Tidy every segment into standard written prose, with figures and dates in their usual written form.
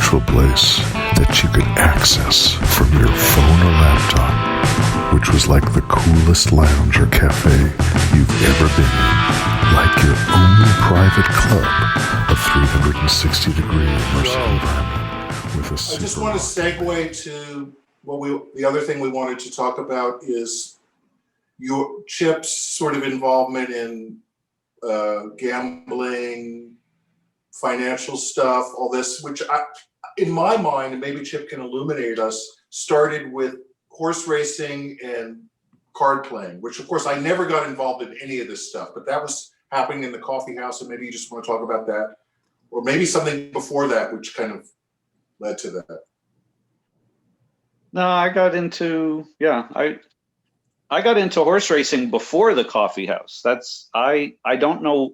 central place that you could access from your phone or laptop, which was like the coolest lounge or cafe you've ever been in, like your own private club, a 360-degree immersive environment with a I just want to segue to the other thing we wanted to talk about is your Chip's sort of involvement in gambling, financial stuff, all this, which in my mind, and maybe Chip can illuminate us, started with horse racing and card playing, which of course I never got involved in any of this stuff, but that was happening in the coffee house, and maybe you just want to talk about that, or maybe something before that, which kind of led to that. No, I got into, I got into horse racing before the coffee house. I don't know,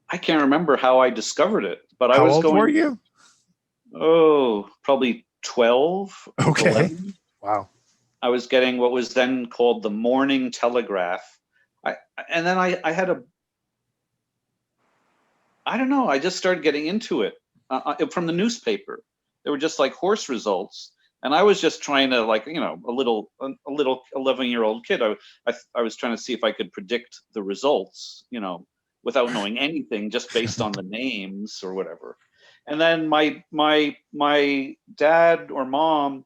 I can't remember how I discovered it, but how I was old going. Were you? Oh, probably 12. Okay. 11. Wow. I was getting what was then called the Morning Telegraph. And then I had I don't know, I just started getting into it from the newspaper. They were just like horse results. And I was just trying to, like, you know, a little 11-year-old kid. I was trying to see if I could predict the results, you know, without knowing anything, just based on the names or whatever. And then my dad or mom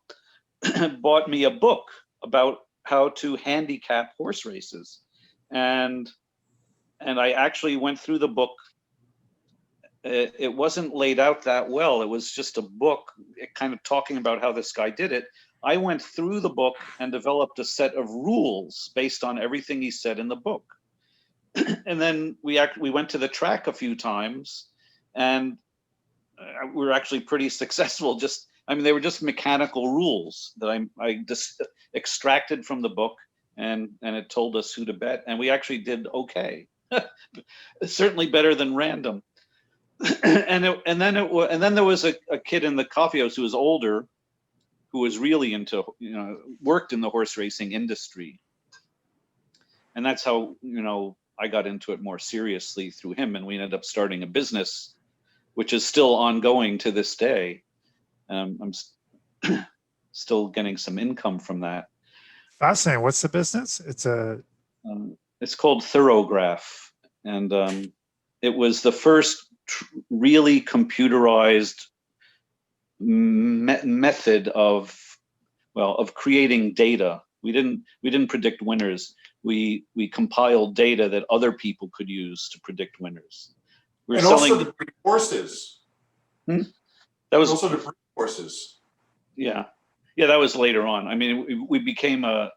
bought me a book about how to handicap horse races, and I actually went through the book. It wasn't laid out that well. It was just a book, kind of talking about how this guy did it. I went through the book and developed a set of rules based on everything he said in the book. And then we went to the track a few times, and we were actually pretty successful. They were just mechanical rules that I just extracted from the book, and it told us who to bet, and we actually did okay. Certainly better than random. And then there was a kid in the coffee house who was older, who was really into, you know, worked in the horse racing industry, and that's how, you know, I got into it more seriously through him, and we ended up starting a business, which is still ongoing to this day. I'm still getting some income from that. Fascinating. What's the business? It's called Thoroughgraph, and it was the first really computerized method of creating data. We didn't predict winners. We compiled data that other people could use to predict winners. And also to breed horses. That was also to breed horses. Yeah, that was later on. I mean, we became a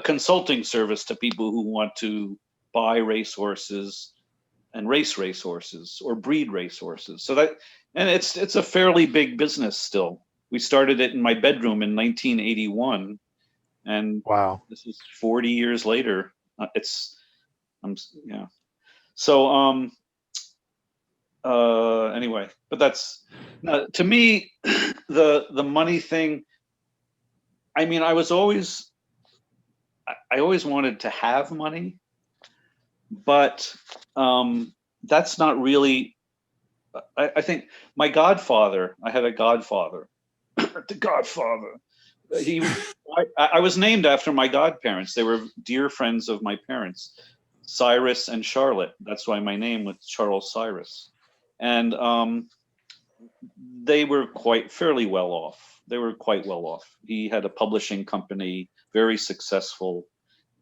consulting service to people who want to buy racehorses and race racehorses or breed racehorses. So it's a fairly big business still. We started it in my bedroom in 1981, and wow, this is 40 years later. So anyway, but that's to me the money thing. I mean, I always wanted to have money, but that's not really. I think my godfather. I had a godfather. The Godfather. I was named after my godparents. They were dear friends of my parents, Cyrus and Charlotte. That's why my name was Charles Cyrus. And they were fairly well off. They were quite well off. He had a publishing company, very successful.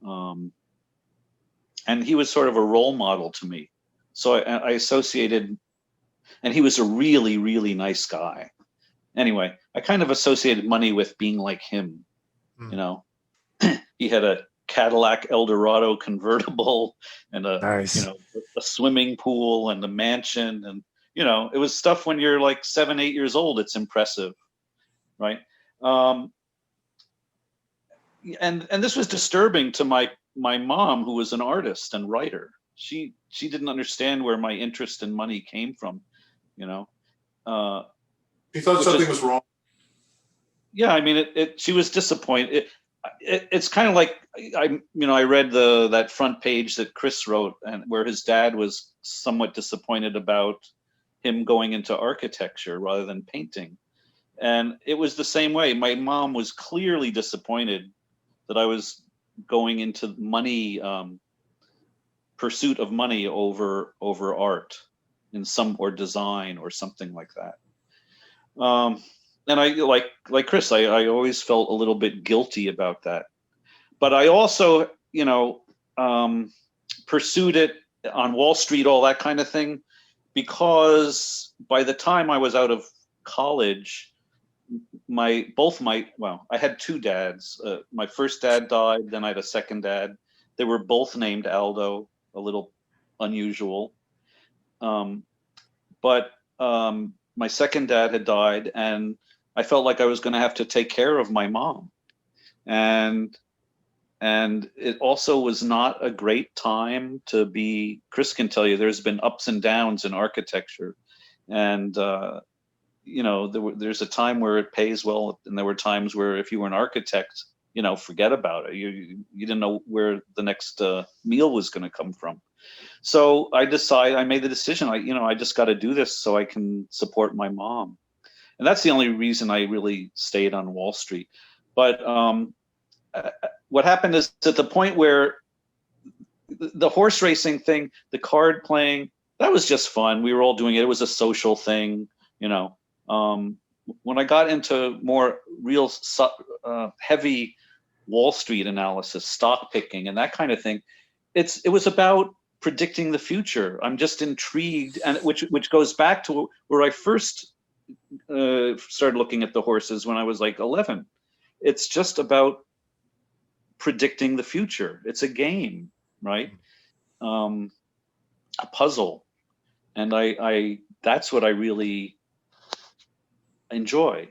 And he was sort of a role model to me. So I associated, and he was a really, really nice guy. Anyway, I kind of associated money with being like him. You know, he had a Cadillac Eldorado convertible and a swimming pool and a mansion, and it was stuff when you're like 7, 8 years old. It's impressive, right? And this was disturbing to my mom, who was an artist and writer. She didn't understand where my interest in money came from, She thought something was wrong. Yeah, I mean, she was disappointed. It's kind of like I read that front page that Chris wrote, and where his dad was somewhat disappointed about him going into architecture rather than painting. And it was the same way. My mom was clearly disappointed that I was going into money, pursuit of money over art in some, or design or something like that. And I, like Chris, I always felt a little bit guilty about that. But I also, pursued it on Wall Street, all that kind of thing, because by the time I was out of college, I had two dads. My first dad died, then I had a second dad. They were both named Aldo, a little unusual. But my second dad had died, and I felt like I was going to have to take care of my mom. And it also was not a great time to be, Chris can tell you, there's been ups and downs in architecture. And, there's a time where it pays well, and there were times where if you were an architect, forget about it. You didn't know where the next meal was going to come from. So I made the decision, I just got to do this so I can support my mom. And that's the only reason I really stayed on Wall Street. But what happened is, at the point where the horse racing thing, the card playing, that was just fun. We were all doing it. It was a social thing, When I got into more real heavy Wall Street analysis, stock picking, and that kind of thing, it was about predicting the future. I'm just intrigued, and which goes back to where I first started looking at the horses when I was like 11. It's just about predicting the future. It's a game, right? A puzzle, and I that's what I really enjoy.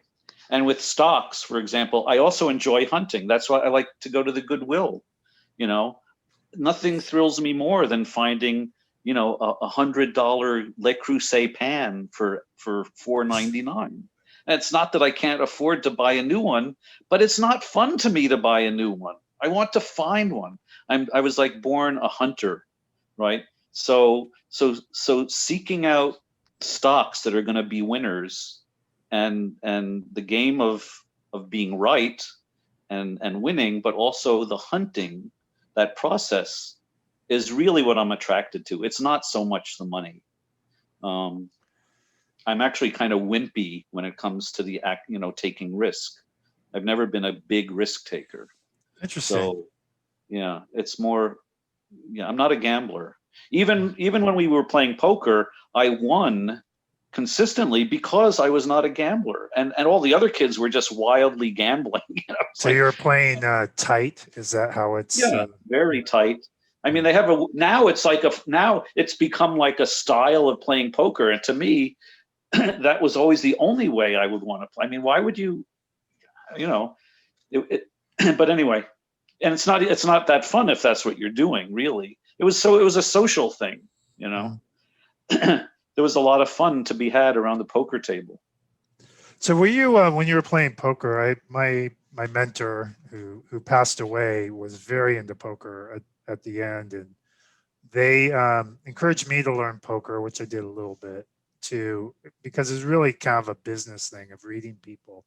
And with stocks, for example, I also enjoy hunting. That's why I like to go to the Goodwill. Nothing thrills me more than finding, a $100 Le Creuset pan for $4.99. And it's not that I can't afford to buy a new one, but it's not fun to me to buy a new one. I want to find one. I was like born a hunter, right? So seeking out stocks that are going to be winners, and the game of being right and winning, but also the hunting, that process is really what I'm attracted to. It's not so much the money. I'm actually kind of wimpy when it comes to the taking risk. I've never been a big risk taker. Interesting. So yeah, it's more, I'm not a gambler. Even when we were playing poker, I won consistently because I was not a gambler, and all the other kids were just wildly gambling. So you're playing tight? Is that how it's? Yeah, very tight. I mean, they have now it's become like a style of playing poker, and to me, that was always the only way I would want to play. I mean, why would you? But anyway, and it's not that fun if that's what you're doing. Really, it was a social thing. There was a lot of fun to be had around the poker table. So were you when you were playing poker? My mentor who passed away was very into poker at the end, and they encouraged me to learn poker, which I did a little bit too, because it's really kind of a business thing of reading people.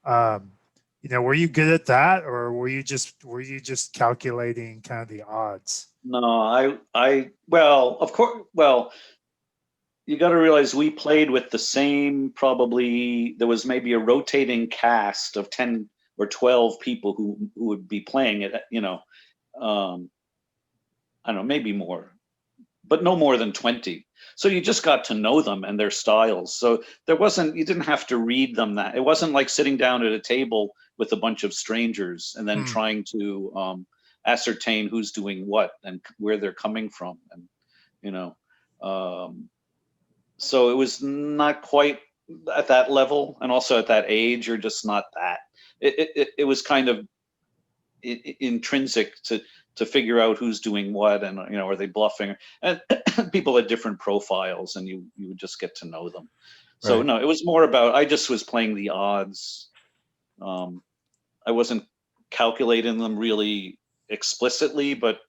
Were you good at that, or were you just calculating kind of the odds? No, of course. Well, you got to realize we played with the same, probably there was maybe a rotating cast of 10 or 12 people who would be playing it, I don't know, maybe more, but no more than 20. So you just got to know them and their styles. So you didn't have to read them that. It wasn't like sitting down at a table with a bunch of strangers and then trying to ascertain who's doing what and where they're coming from. And, so it was not quite at that level, and also at that age, you're just not that. It was kind of intrinsic to figure out who's doing what, and are they bluffing? And people had different profiles, and you would just get to know them. So no, it was more about I just was playing the odds. I wasn't calculating them really explicitly, but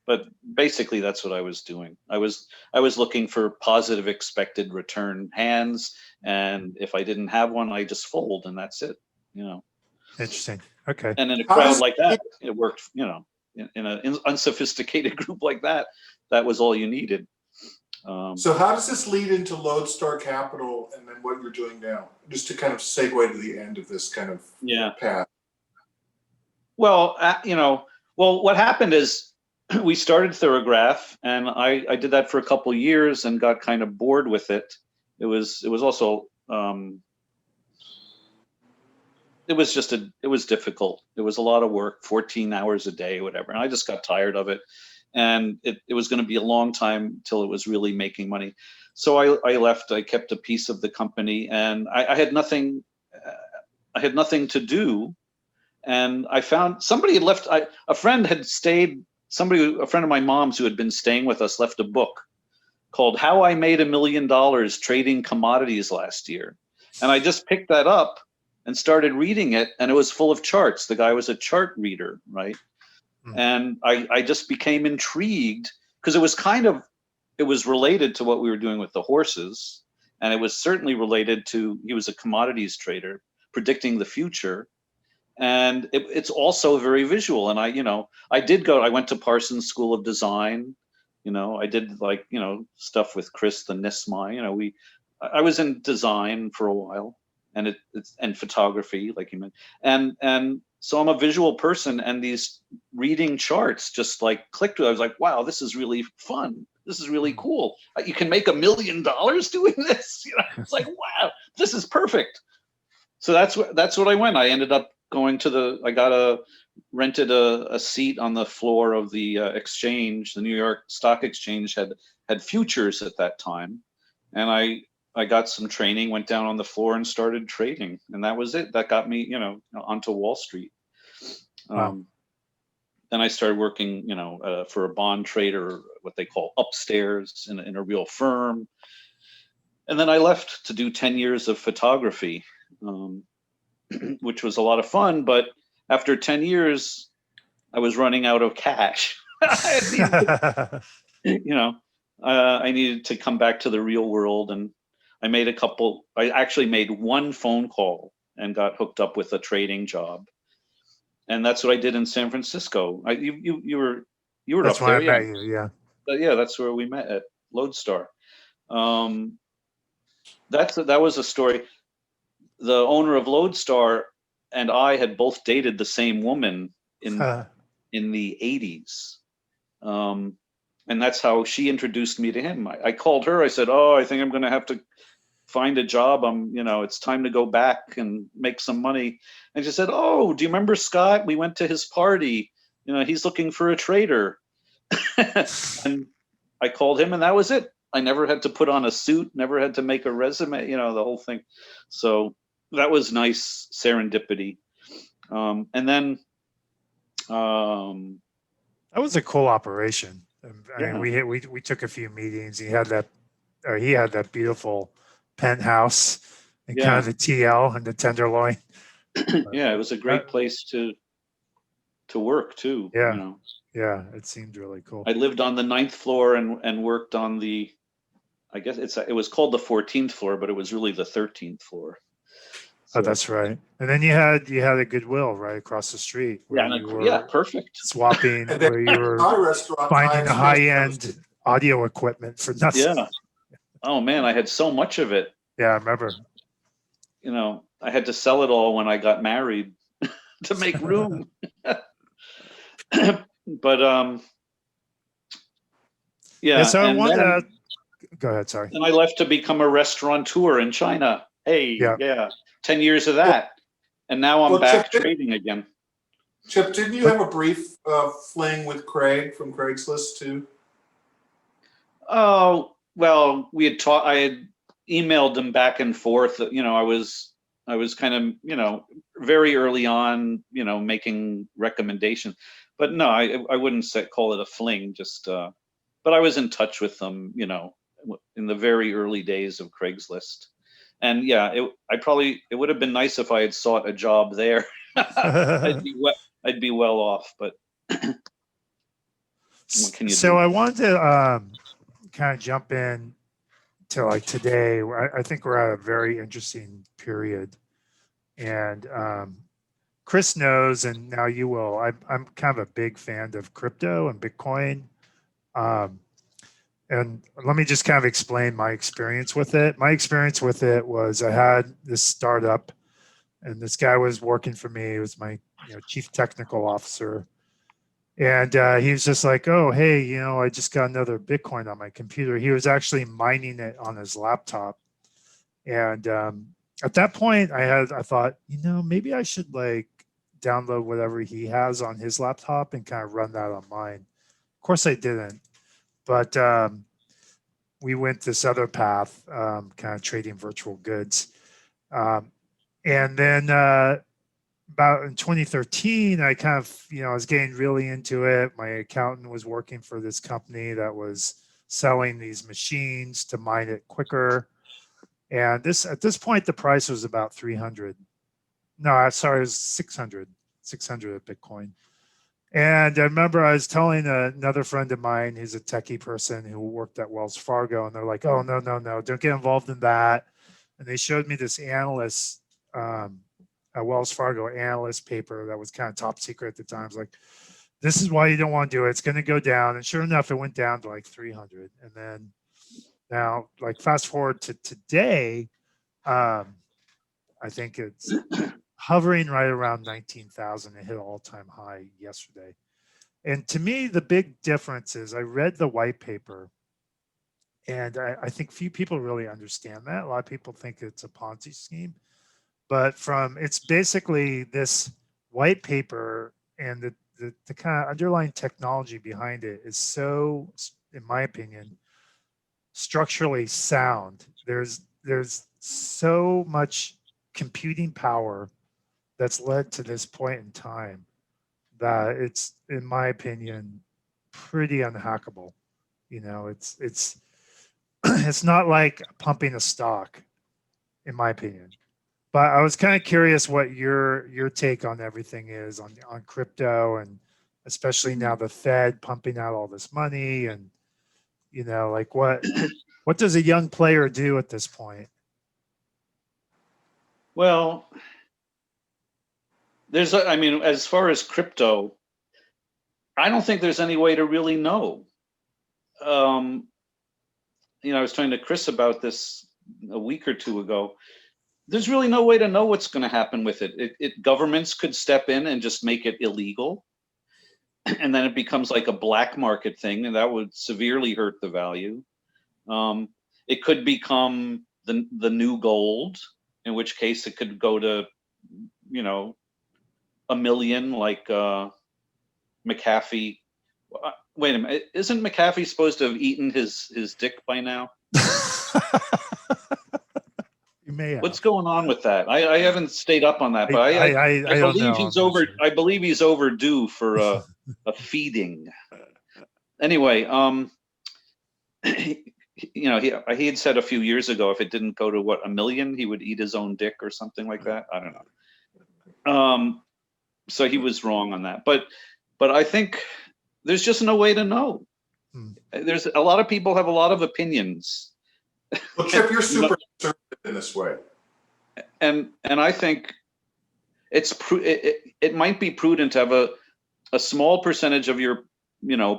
But basically that's what I was doing. I was looking for positive expected return hands, and if I didn't have one, I just fold, and that's it, you know. Interesting. Okay. And in a How crowd does like that, it worked, you know. In an unsophisticated group like that, that was all you needed. So how does this lead into LoadStar Capital and then what you're doing now? Just to kind of segue to the end of this kind of path. Well, you know, what happened is we started Thorograph, and I did that for a couple of years and got kind of bored with it. It was also it was difficult. It was a lot of work, 14 hours a day, whatever. And I just got tired of it. And it was going to be a long time till it was really making money. So I left. I kept a piece of the company, and I had nothing. I had nothing to do, and I found somebody had left. A friend had stayed. A friend of my mom's who had been staying with us left a book called "How I Made $1 Million Trading Commodities Last Year," and I just picked that up and started reading it, and it was full of charts. The guy was a chart reader, right? And I just became intrigued because it was related to what we were doing with the horses. And it was certainly related to, he was a commodities trader predicting the future. And it's also very visual. And I went to Parsons School of Design. You know, I did stuff with Chris, the NISMA, I was in design for a while, and and photography, like you meant. And so I'm a visual person, and these reading charts just like clicked. I was like, wow, this is really fun. This is really cool. You can make $1 million doing this. You know, it's like, wow, this is perfect. So that's what I went. I ended up going to rented a seat on the floor of the exchange. The New York Stock Exchange had futures at that time. And I got some training, went down on the floor and started trading. And that was it. That got me, onto Wall Street. Wow. Then I started working, for a bond trader, what they call upstairs in a real firm. And then I left to do 10 years of photography, which was a lot of fun. But after 10 years, I was running out of cash. I needed to come back to the real world. And I actually made one phone call and got hooked up with a trading job. And that's what I did in San Francisco. You were That's up why there, I met you, yeah. But yeah, that's where we met at LoadStar. That was a story. The owner of LoadStar and I had both dated the same woman in the 80s. And that's how she introduced me to him. I called her. I said, "Oh, I think I'm going to have to find a job. It's time to go back and make some money." And she said, "Oh, do you remember Scott? We went to his party. He's looking for a trader." And I called him, and that was it. I never had to put on a suit, never had to make a resume, the whole thing. So that was nice serendipity. And then that was a cool operation. I Yeah. mean, we took a few meetings. He had that beautiful penthouse and kind of the TL and the Tenderloin. Yeah, it was a great place to work too. Yeah. Yeah, it seemed really cool. I lived on the 9th floor and worked on the, I guess it was called the 14th floor, but it was really the 13th floor. Oh, that's right. And then you had a Goodwill right across the street. Where perfect. Swapping, where you were finding the high-end audio equipment for nothing. Yeah. Oh man, I had so much of it. Yeah, I remember. I had to sell it all when I got married to make room. But yeah. So I want to go ahead. Sorry. And I left to become a restaurateur in China. Hey, yeah. 10 years of that, and now I'm back trading again. Chip, didn't you have a brief fling with Craig from Craigslist too? Oh well, I had emailed him back and forth. I was kind of very early on, making recommendations. But no, I wouldn't call it a fling. Just, but I was in touch with them, in the very early days of Craigslist. And yeah, it would have been nice if I had sought a job there. I'd be well off, but. What can you So do? I wanted to kind of jump in to like today. I think we're at a very interesting period, and Chris knows, and now you will. I'm kind of a big fan of crypto and Bitcoin. Um, and let me just kind of explain my experience with it. My experience with it was I had this startup, and this guy was working for me. He was my chief technical officer. And he was just like, oh, hey, I just got another Bitcoin on my computer. He was actually mining it on his laptop. And at that point, I thought, maybe I should like download whatever he has on his laptop and kind of run that on mine. Of course, I didn't. But we went this other path, kind of trading virtual goods. And then about in 2013, I kind of, I was getting really into it. My accountant was working for this company that was selling these machines to mine it quicker. And at this point, the price was about 300. No, sorry, it was 600 at Bitcoin. And I remember I was telling another friend of mine who's a techie person who worked at Wells Fargo, and they're like, oh, no, don't get involved in that. And they showed me this analyst, a Wells Fargo analyst paper that was kind of top secret at the time. It's like, this is why you don't want to do it. It's going to go down. And sure enough, it went down to like 300. And then now, like fast forward to today, I think it's hovering right around 19,000. It hit an all-time high yesterday. And to me, the big difference is I read the white paper, and I think few people really understand that. A lot of people think it's a Ponzi scheme, but it's basically this white paper, and the kind of underlying technology behind it is so, in my opinion, structurally sound. There's so much computing power that's led to this point in time that it's, in my opinion, pretty unhackable. It's it's not like pumping a stock, in my opinion. But I was kind of curious what your take on everything is on crypto, and especially now the Fed pumping out all this money, and like what does a young player do at this point? Well, as far as crypto, I don't think there's any way to really know. I was talking to Chris about this a week or two ago. There's really no way to know what's going to happen with it. Governments could step in and just make it illegal, and then it becomes like a black market thing, and that would severely hurt the value. It could become the new gold, in which case it could go to, $1 million, like McAfee. Wait a minute, isn't McAfee supposed to have eaten his dick by now? You may have. What's going on with that? I haven't stayed up on that, but I believe he's over. Sure. I believe he's overdue for a feeding. Anyway, he had said a few years ago if it didn't go to $1 million, he would eat his own dick or something like that. I don't know. So he was wrong on that, but I think there's just no way to know. There's a lot of people have a lot of opinions. Well, Chip, you're super conservative in this way, and I think it might be prudent to have a small percentage of your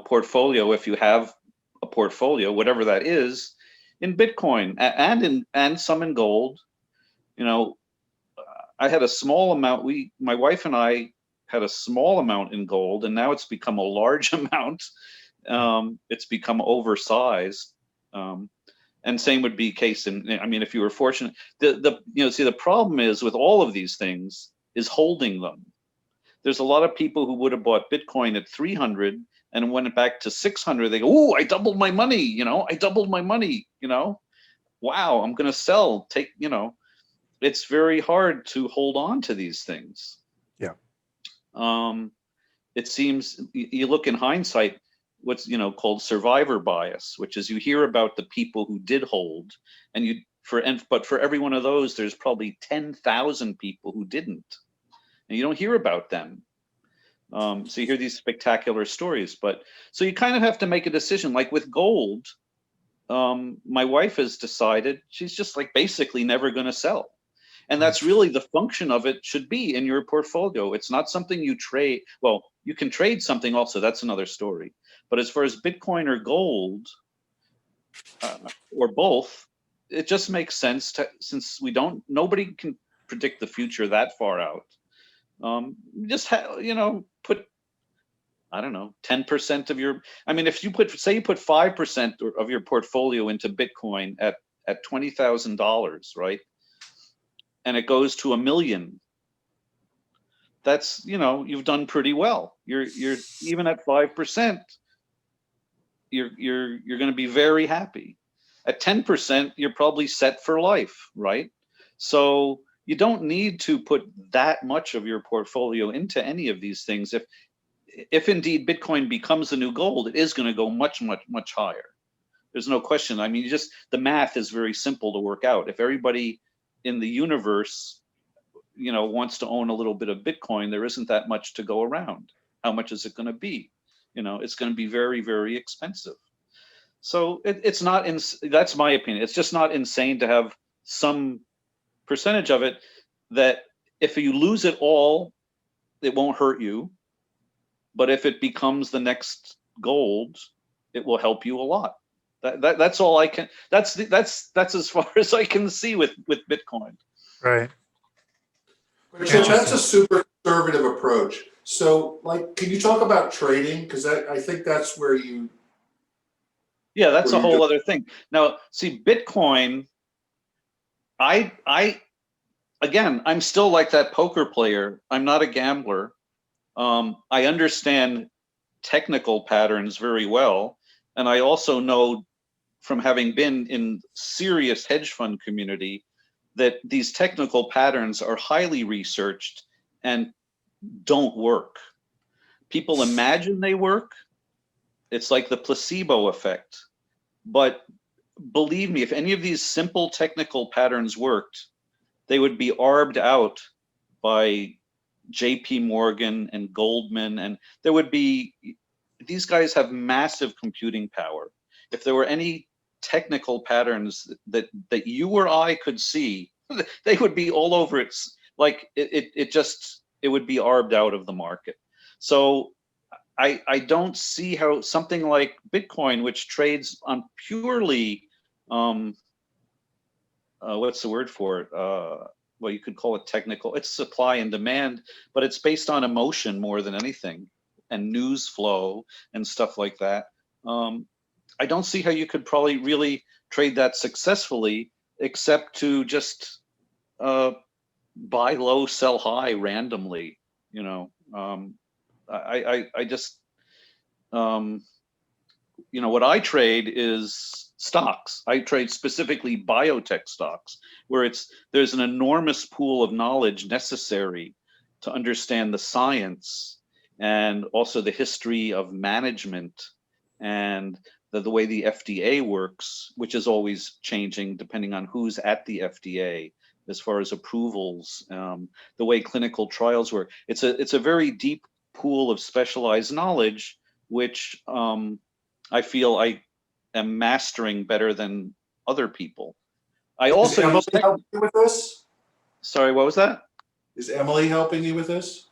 portfolio, if you have a portfolio, whatever that is, in Bitcoin and some in gold. I had a small amount. My wife and I had a small amount in gold, and now it's become a large amount. It's become oversized. And same would be case if you were fortunate. The problem is with all of these things is holding them. There's a lot of people who would have bought Bitcoin at 300 and when it back to 600, they go, "Oh, I doubled my money, I doubled my money, wow, I'm going to sell, it's very hard to hold on to these things." Yeah. It seems, you look in hindsight, what's called survivor bias, which is you hear about the people who did hold, but for every one of those, there's probably 10,000 people who didn't, and you don't hear about them. So you hear these spectacular stories, but so you kind of have to make a decision. Like with gold, my wife has decided she's just like basically never going to sell. And that's really the function of it should be in your portfolio. It's not something you trade. Well, you can trade something also. That's another story. But as far as Bitcoin or gold, or both, it just makes sense to, since nobody can predict the future that far out. Just put, I don't know, 10% of your, I mean, if you say you put 5% of your portfolio into Bitcoin at $20,000, right? And it goes to 1 million, that's, you've done pretty well. You're even at 5%, you're going to be very happy. At 10%, you're probably set for life, right? So you don't need to put that much of your portfolio into any of these things. If indeed Bitcoin becomes the new gold, it is going to go much, much, much higher. There's no question. I mean, the math is very simple to work out. If everybody in the universe, wants to own a little bit of Bitcoin, there isn't that much to go around. How much is it going to be? It's going to be very, very expensive. So it's not, that's my opinion. It's just not insane to have some percentage of it that if you lose it all, it won't hurt you. But if it becomes the next gold, it will help you a lot. That's all I can, that's as far as I can see with Bitcoin. Right. But that's a super conservative approach. So, like, can you talk about trading? Because I think that's where you. Yeah, that's a whole other thing. Now, see, Bitcoin, again, I'm still like that poker player. I'm not a gambler. I understand technical patterns very well. And I also know from having been in serious hedge fund community that these technical patterns are highly researched and don't work. People imagine they work. It's like the placebo effect. But believe me, if any of these simple technical patterns worked, they would be arbed out by JP Morgan and Goldman, and there would be, these guys have massive computing power. If there were any technical patterns that you or I could see, they would be all over it. Like it would be arbed out of the market. So I don't see how something like Bitcoin, which trades on purely, what's the word for it? Well, you could call it technical. It's supply and demand, but it's based on emotion more than anything, and news flow and stuff like that. I don't see how you could probably really trade that successfully, except to just buy low, sell high randomly. I just, what I trade is stocks. I trade specifically biotech stocks, where there's an enormous pool of knowledge necessary to understand the science and also the history of management and the way the FDA works, which is always changing depending on who's at the FDA as far as approvals, the way clinical trials work. It's a very deep pool of specialized knowledge, which I feel I am mastering better than other people. I also Is Emily helping you with this? Sorry, what was that? Is Emily helping you with this?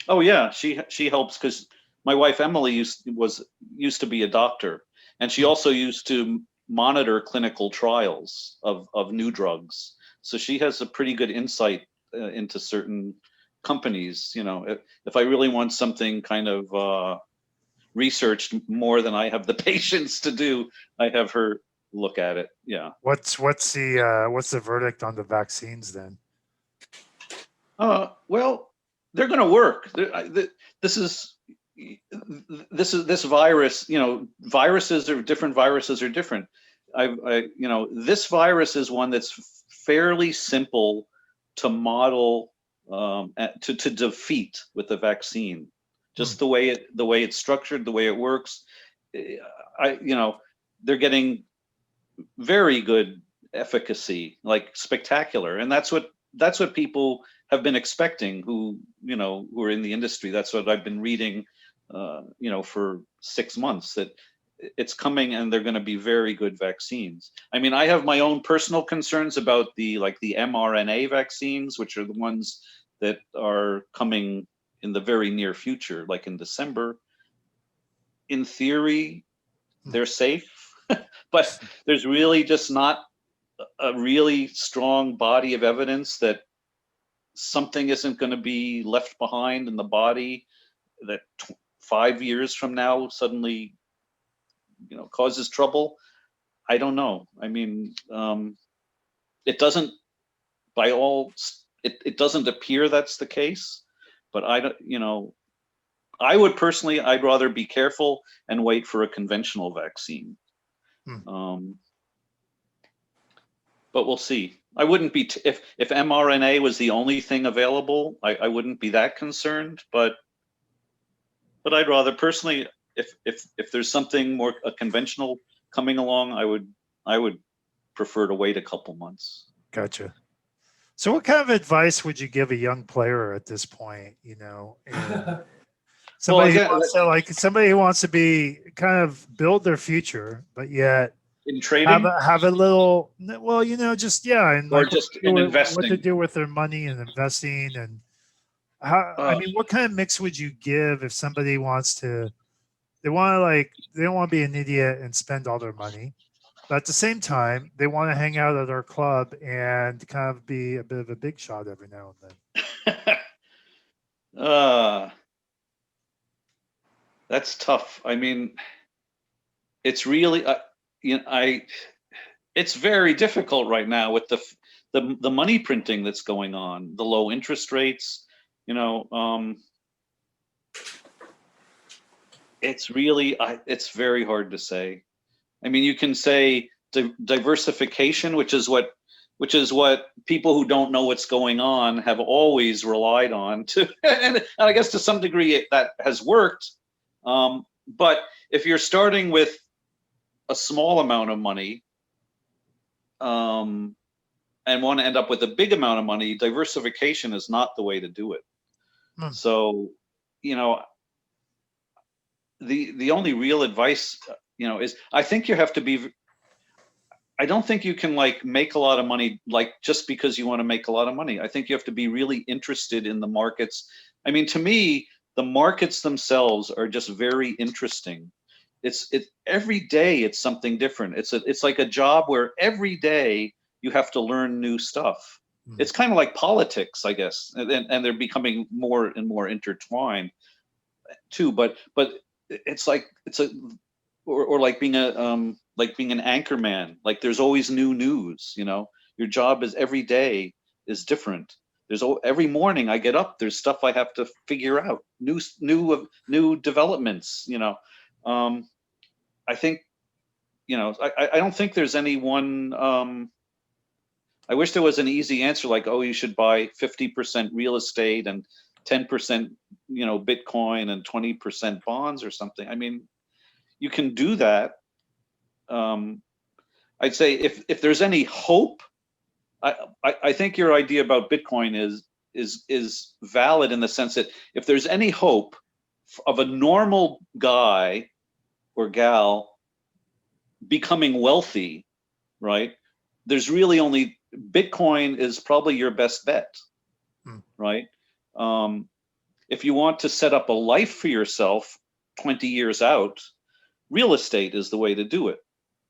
Oh yeah, she helps because my wife Emily used to be a doctor, and she also used to monitor clinical trials of new drugs. So she has a pretty good insight into certain companies. If I really want something kind of researched more than I have the patience to do, I have her look at it. Yeah. What's the verdict on the vaccines then? Well, they're going to work. This virus. Viruses are different. Viruses are different. This virus is one that's fairly simple to model, to defeat with the vaccine. Just the way it's structured, the way it works. They're getting very good efficacy, like spectacular, and that's what people have been expecting, who are in the industry. That's what I've been reading, for 6 months, that it's coming and they're going to be very good vaccines. I mean, I have my own personal concerns about the mRNA vaccines, which are the ones that are coming in the very near future, like in December. In theory, they're safe, but there's really just not a really strong body of evidence that something isn't going to be left behind in the body that 5 years from now suddenly, causes trouble. I don't know. I mean, it doesn't, it doesn't appear that's the case, but I don't, I would personally, I'd rather be careful and wait for a conventional vaccine. But we'll see. I wouldn't be, if mRNA was the only thing available, I wouldn't be that concerned, but I'd rather personally, if there's something more conventional coming along, I would prefer to wait a couple months. Gotcha. So what kind of advice would you give a young player at this point, somebody who wants to be kind of build their future, but yet in trading, have a little, well, and or just in investing, what to do with their money and investing, and how, I mean, what kind of mix would you give if somebody wants to, they don't want to be an idiot and spend all their money, but at the same time, they want to hang out at our club and kind of be a bit of a big shot every now and then? That's tough. I mean, it's really, it's very difficult right now with the money printing that's going on, the low interest rates. It's really, it's very hard to say. I mean, you can say diversification, which is what people who don't know what's going on have always relied on and I guess to some degree that has worked. But if you're starting with a small amount of money and want to end up with a big amount of money, diversification is not the way to do it. So, the only real advice, is I think you have to be, I don't think you can make a lot of money just because you want to make a lot of money. I think you have to be really interested in the markets. I mean, to me, the markets themselves are just very interesting. It's every day it's something different. It's like a job where every day you have to learn new stuff. It's kind of like politics, I guess, and they're becoming more and more intertwined too. But it's like or like being an anchor man. Like there's always new news. Your job is every day is different. Every morning I get up, there's stuff I have to figure out, new developments. I think, I don't think there's any one. I wish there was an easy answer like, oh, you should buy 50% real estate and 10%, Bitcoin and 20% bonds or something. I mean, you can do that. I'd say if there's any hope, I think your idea about Bitcoin is valid in the sense that if there's any hope of a normal guy or gal becoming wealthy, right? There's really only Bitcoin is probably your best bet, right? If you want to set up a life for yourself 20 years out, real estate is the way to do it,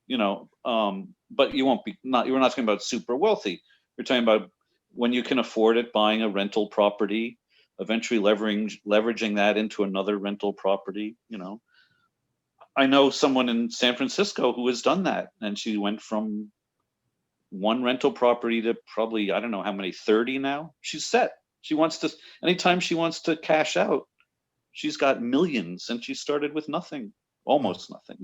but you're not talking about super wealthy. You're talking about when you can afford it, buying a rental property, eventually leveraging that into another rental property. I know someone in San Francisco who has done that, and she went from one rental property to probably, I don't know how many, 30 now. She's set. She wants to, anytime she wants to cash out, she's got millions, and she started with nothing, almost nothing,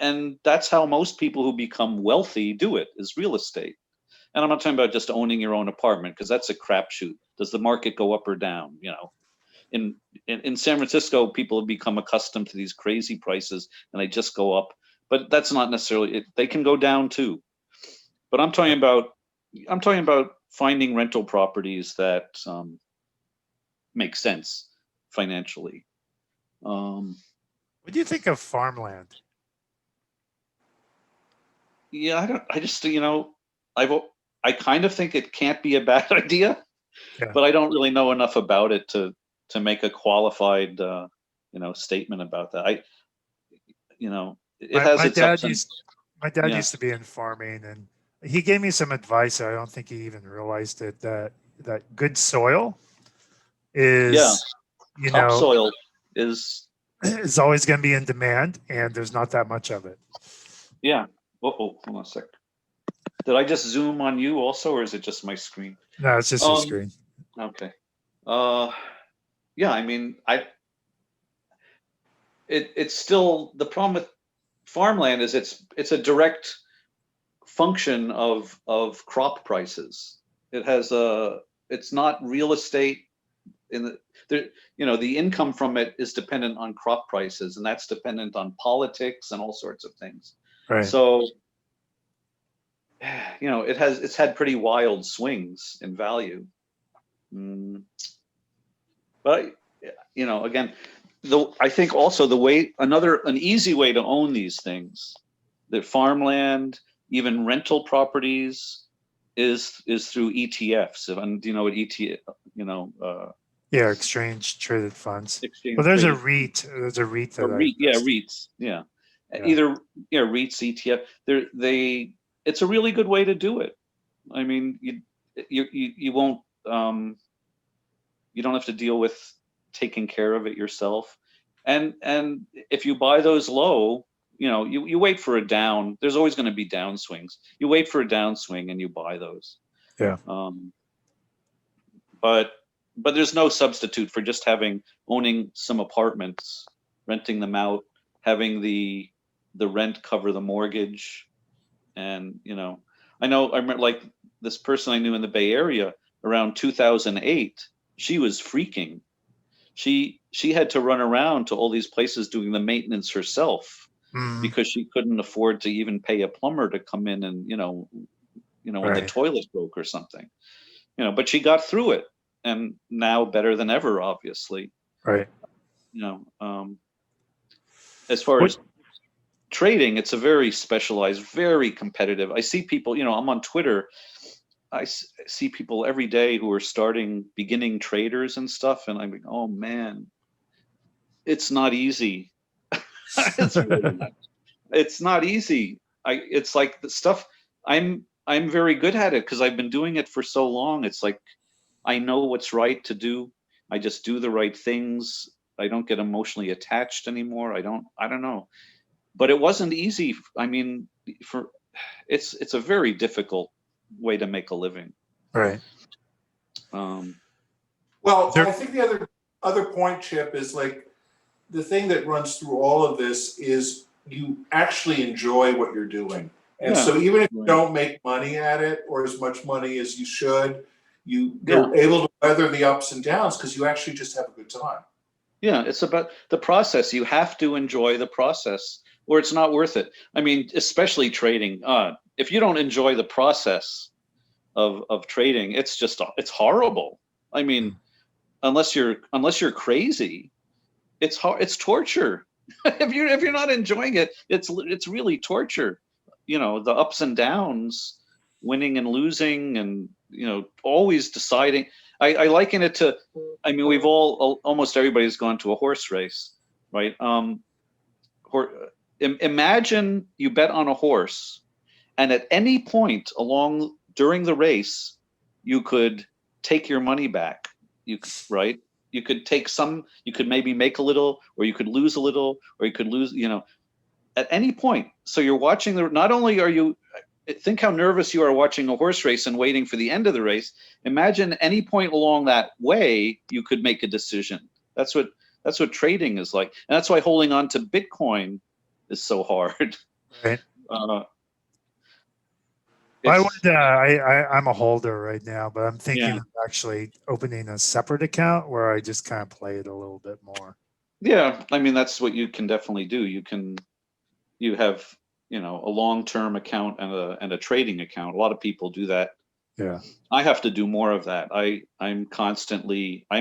and that's how most people who become wealthy do it, is real estate. And I'm not talking about just owning your own apartment, because that's a crapshoot. Does the market go up or down? In San Francisco, people have become accustomed to these crazy prices, and they just go up. But that's not necessarily it. They can go down too. But I'm talking about finding rental properties that make sense financially. What do you think of farmland? Yeah, I just, I kind of think it can't be a bad idea, Yeah. but I don't really know enough about it to make a qualified, statement about that. It has My its dad ups and used my dad yeah, used to be in farming, and he gave me some advice. I don't think he even realized it, that good soil yeah. is, you know, Topsoil is, is always going to be in demand, and there's not that much of it. yeah. Hold on a sec. Did I just zoom on you also, or is it just my screen? No, it's just your screen. Okay. Yeah, I mean, it's still, the problem with farmland is it's a direct function of crop prices. It's not real estate the income from it is dependent on crop prices, and that's dependent on politics and all sorts of things. Right. So, it's had pretty wild swings in value. But again, I think also an easy way to own these things, the farmland, even rental properties, is through ETFs. And do you know what ETF? Yeah, exchange traded funds. Exchange Well, there's a traded. REIT. There's a REIT that REITs. Yeah. Either REITs, ETF. It's a really good way to do it. I mean, you won't you don't have to deal with taking care of it yourself. And if you buy those low, you wait for a down. There's always going to be downswings. You wait for a downswing and you buy those. Yeah. But there's no substitute for just owning some apartments, renting them out, having the rent cover the mortgage. And I remember, like, this person I knew in the Bay Area around 2008, she was freaking. She had to run around to all these places doing the maintenance herself because she couldn't afford to even pay a plumber to come in and when the toilet broke or something. But she got through it, and now better than ever, obviously. Right. As far as trading, it's a very specialized, very competitive. I see people, I'm on Twitter. I see people every day who are beginning traders and stuff, and I'm like, oh man, it's not easy. It's not easy. It's like the stuff. I'm very good at it because I've been doing it for so long. It's like I know what's right to do. I just do the right things. I don't get emotionally attached anymore. I don't know. But it wasn't easy. I mean, it's a very difficult way to make a living. Right. Well, I think the other point, Chip, is like the thing that runs through all of this is you actually enjoy what you're doing. And so even if you don't make money at it, or as much money as you should, you're able to weather the ups and downs because you actually just have a good time. Yeah, it's about the process. You have to enjoy the process, or it's not worth it. I mean, especially trading. If you don't enjoy the process of trading, it's horrible. I mean, unless you're crazy, it's torture. If you're not enjoying it, it's really torture. The ups and downs, winning and losing, and always deciding. I liken it to, I mean, we've almost everybody's gone to a horse race, right? Imagine you bet on a horse, and at any point during the race, you could take your money back. Right? You could take some, you could maybe make a little, or you could lose a little, or you could lose, at any point. So you're watching not only are you, think how nervous you are watching a horse race and waiting for the end of the race. Imagine any point along that way, you could make a decision. That's what trading is like. And that's why holding on to Bitcoin is so hard. Right. I'm a holder right now, but I'm thinking of actually opening a separate account where I just kind of play it a little bit more. Yeah, I mean, that's what you can definitely do. You have a long-term account and a trading account. A lot of people do that Yeah. I have to do more of that. I'm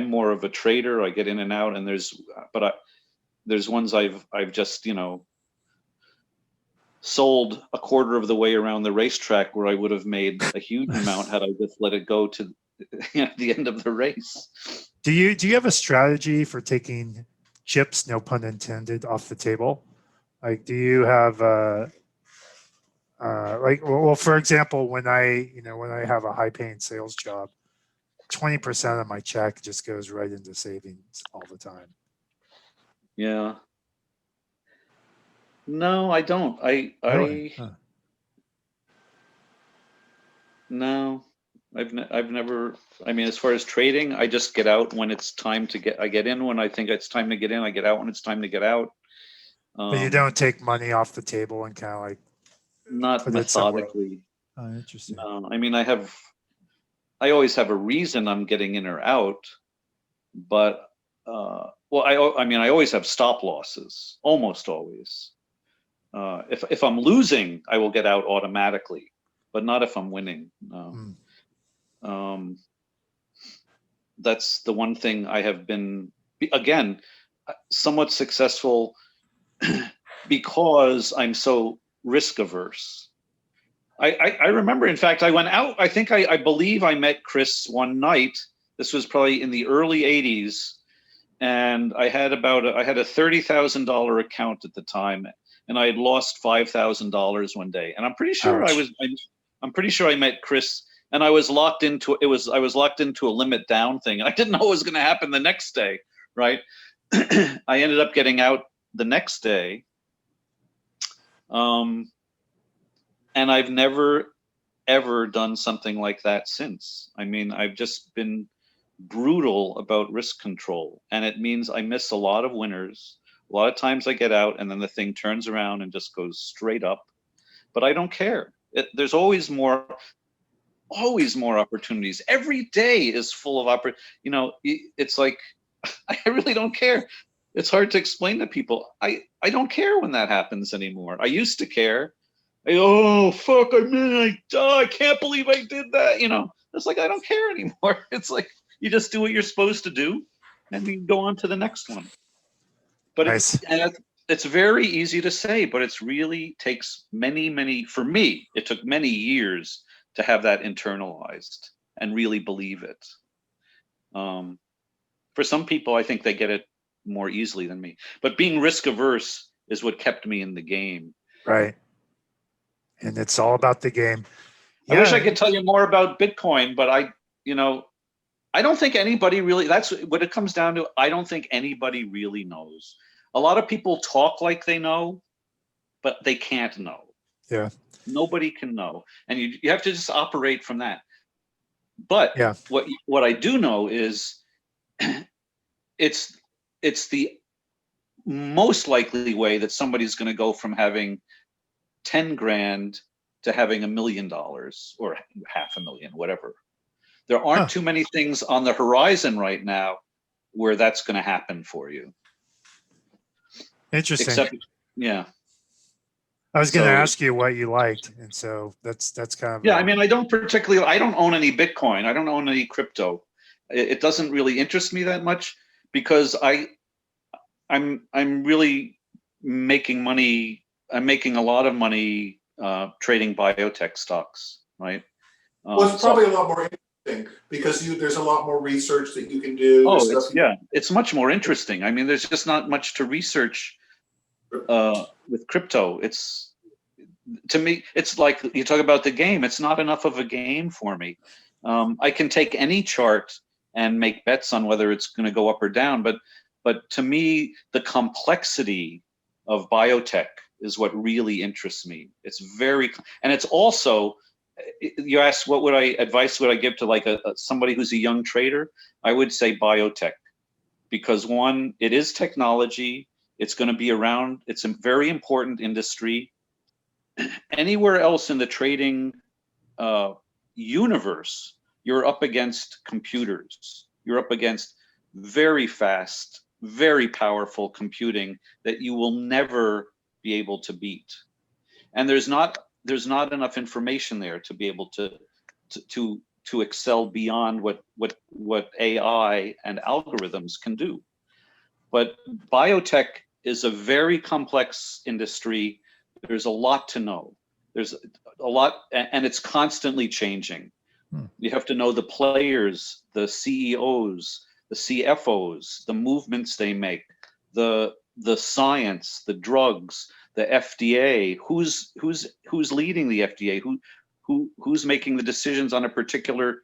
more of a trader. I get in and out, and there's ones I've just, sold a quarter of the way around the racetrack where I would have made a huge amount had I just let it go to the end of the race. Do you have a strategy for taking chips, no pun intended, off the table? Like, do you have well, for example, when I have a high paying sales job, 20% of my check just goes right into savings all the time. Yeah. No, I don't. Really? Huh. No, I've never. I mean, as far as trading, I just get out when it's time to get. I get in when I think it's time to get in. I get out when it's time to get out. But you don't take money off the table and kind of like Not put it somewhere. methodically. Oh, interesting. No, I mean, I always have a reason I'm getting in or out, but well, I mean, I always have stop losses, almost always. If I'm losing, I will get out automatically, but not if I'm winning. No. That's the one thing I have been, again, somewhat successful because I'm so risk averse. I remember, in fact, I went out, I believe I met Chris one night. This was probably in the early 80s. And I had a $30,000 account at the time, and I had lost $5,000 one day. And I'm pretty sure I'm pretty sure I met Chris, and I was locked into a limit down thing. I didn't know what was going to happen the next day, right? I ended up getting out the next day. And I've never ever done something like that since. I mean, I've just been brutal about risk control, and it means I miss a lot of winners. A lot of times I get out and then the thing turns around and just goes straight up, but I don't care. There's always more opportunities. Every day is full of it's like I really don't care. It's hard to explain to people. I don't care when that happens anymore. I used to care. Oh fuck, I can't believe I did that. It's like I don't care anymore. It's like you just do what you're supposed to do, and you go on to the next one. But nice. It's very easy to say, but it's really takes many, for me, it took many years to have that internalized and really believe it. For some people, I think they get it more easily than me. But being risk averse is what kept me in the game. Right. And it's all about the game. I wish I could tell you more about Bitcoin, but I don't think anybody really, that's what it comes down to. I don't think anybody really knows. A lot of people talk like they know, but they can't know. Yeah. Nobody can know. And you have to just operate from that. But yeah. What I do know is it's the most likely way that somebody's going to go from having 10 grand to having $1 million or $500,000, whatever. There aren't too many things on the horizon right now where that's going to happen for you. Interesting. Yeah. I was going to ask you what you liked, and so that's kind of. Yeah, I mean, I don't own any Bitcoin. I don't own any crypto. It doesn't really interest me that much because I'm really making money. I'm making a lot of money trading biotech stocks, right? Well, it's probably a lot more interesting because there's a lot more research that you can do. It's much more interesting. I mean, there's just not much to research with crypto. To me, it's like you talk about the game. It's not enough of a game for me. I can take any chart and make bets on whether it's going to go up or down, but to me, the complexity of biotech is what really interests me. It's and it's also, you asked what advice would I give to like somebody who's a young trader? I would say biotech, because one, it is technology. It's going to be around. It's a very important industry. Anywhere else in the trading universe, you're up against computers. You're up against very fast, very powerful computing that you will never be able to beat. And there's not enough information there to be able to to excel beyond what AI and algorithms can do. But biotech is a very complex industry. There's a lot to know. There's a lot, and it's constantly changing. You have to know the players, the CEOs, the CFOs, the movements they make, the science, the drugs, the FDA, who's leading the FDA, who's making the decisions on a particular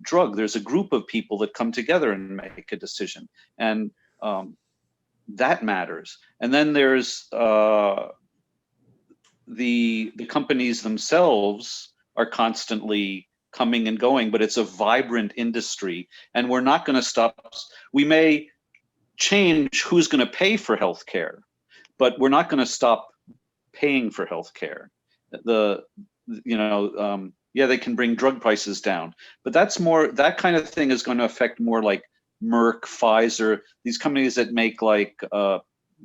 drug. There's a group of people that come together and make a decision, and that matters. And then there's the companies themselves are constantly coming and going, but it's a vibrant industry, and we're not going to stop. We may change who's going to pay for healthcare, but we're not going to stop paying for healthcare. Yeah, they can bring drug prices down, but that kind of thing is going to affect more like Merck, Pfizer, these companies that make like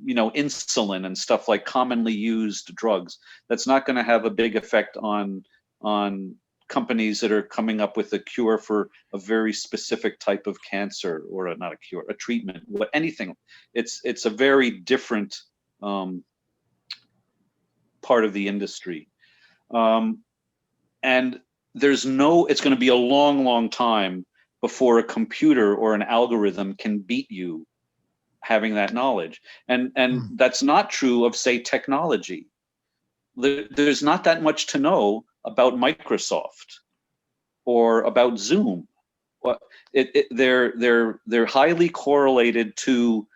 insulin and stuff, like commonly used drugs. That's not going to have a big effect on companies that are coming up with a cure for a very specific type of cancer, or not a cure, a treatment, anything. It's a very different part of the industry. And it's going to be a long time before a computer or an algorithm can beat you having that knowledge. And that's not true of, say, technology. There's not that much to know about Microsoft or about Zoom. They're highly correlated to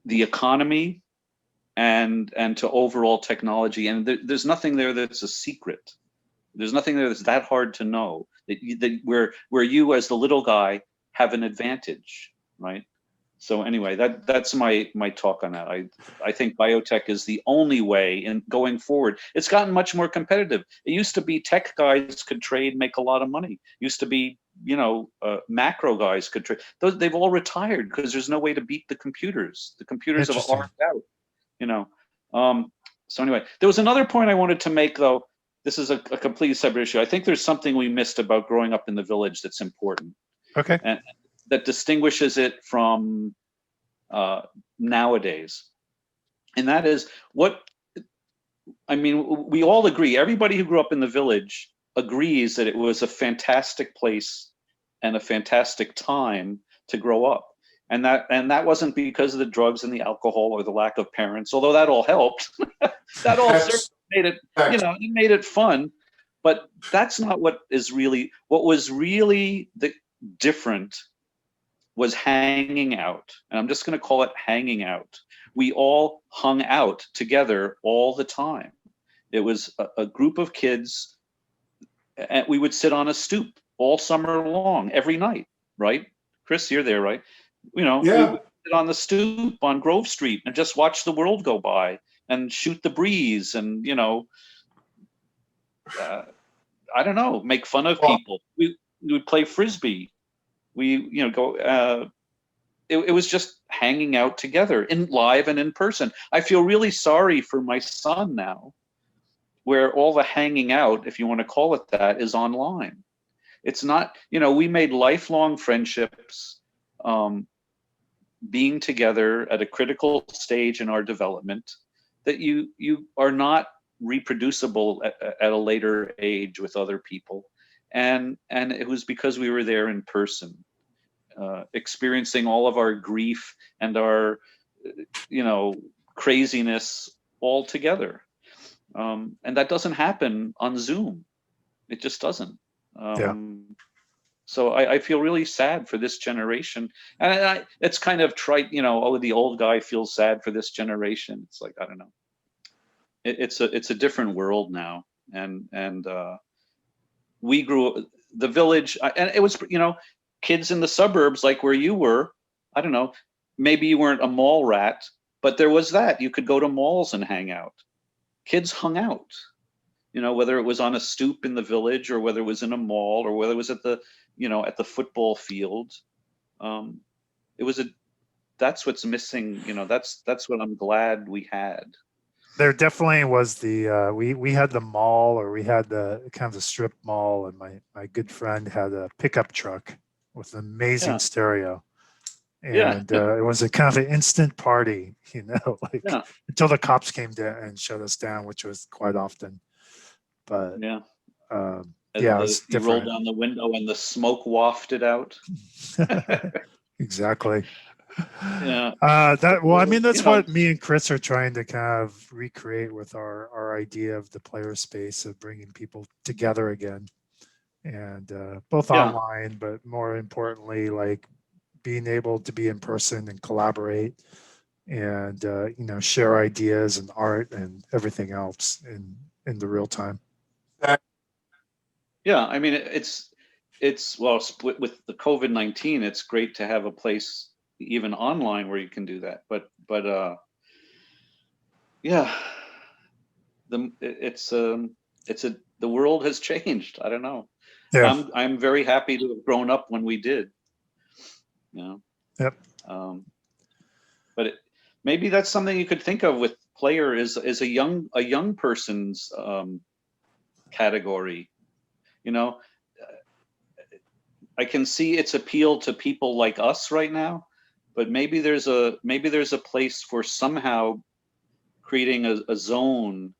the economy and to overall technology, and there's nothing there that's a secret. There's nothing there that's that hard to know where you as the little guy have an advantage, right? So anyway, that's my talk on that. I think biotech is the only way in going forward. It's gotten much more competitive. It used to be tech guys could trade, make a lot of money. It used to be, macro guys could trade. They've all retired because there's no way to beat the computers. The computers have armed out. So anyway, there was another point I wanted to make, though. This is a completely separate issue. I think there's something we missed about growing up in the village that's important. Okay. And that distinguishes it from nowadays. And that is we all agree, everybody who grew up in the village agrees that it was a fantastic place and a fantastic time to grow up. And that wasn't because of the drugs and the alcohol or the lack of parents, although that all helped. That all certainly made it, it made it fun. But that's not what was really different was hanging out. And I'm just going to call it hanging out. We all hung out together all the time. It was a group of kids, and we would sit on a stoop all summer long, every night, right? Chris, you're there, right? We would sit on the stoop on Grove Street and just watch the world go by and shoot the breeze and, I don't know, make fun of people. We would play Frisbee. It was just hanging out together in live and in person. I feel really sorry for my son now, where all the hanging out, if you want to call it that, is online. It's not, we made lifelong friendships, being together at a critical stage in our development that you are not reproducible at a later age with other people. And it was because we were there in person, experiencing all of our grief and our, craziness all together. And that doesn't happen on Zoom. It just doesn't. So I feel really sad for this generation. And it's kind of trite, the old guy feels sad for this generation. It's like, I don't know. It's a different world now. And we grew the village, and it was, kids in the suburbs, like where you were. I don't know, maybe you weren't a mall rat, but there was that. You could go to malls and hang out. Kids hung out, whether it was on a stoop in the village or whether it was in a mall or whether it was at the, at the football field. That's what's missing. That's what I'm glad we had. There definitely was the we had the mall, or we had the kind of the strip mall, and my good friend had a pickup truck with an amazing Yeah. stereo, Yeah. and it was a kind of an instant party, you know, like Yeah. until the cops came down and shut us down, which was quite often. But Yeah. yeah, And it was you roll different. down the window and the smoke wafted out. Exactly. Yeah. Well, I mean, You that's know, what me and Chris are trying to kind of recreate with our idea of the player space, of bringing people together again, and both yeah. online, but more importantly, like being able to be in person and collaborate, and you know, share ideas and art and everything else in the real time. Yeah. I mean, it's well, split with the COVID-19, it's great to have a place even online where you can do that. But yeah, it's the world has changed. I don't know. Yeah. I'm very happy to have grown up when we did, you know. Yep. But maybe that's something you could think of with player is a young person's category. You know, I can see its appeal to people like us right now, but maybe there's a place for somehow creating a zone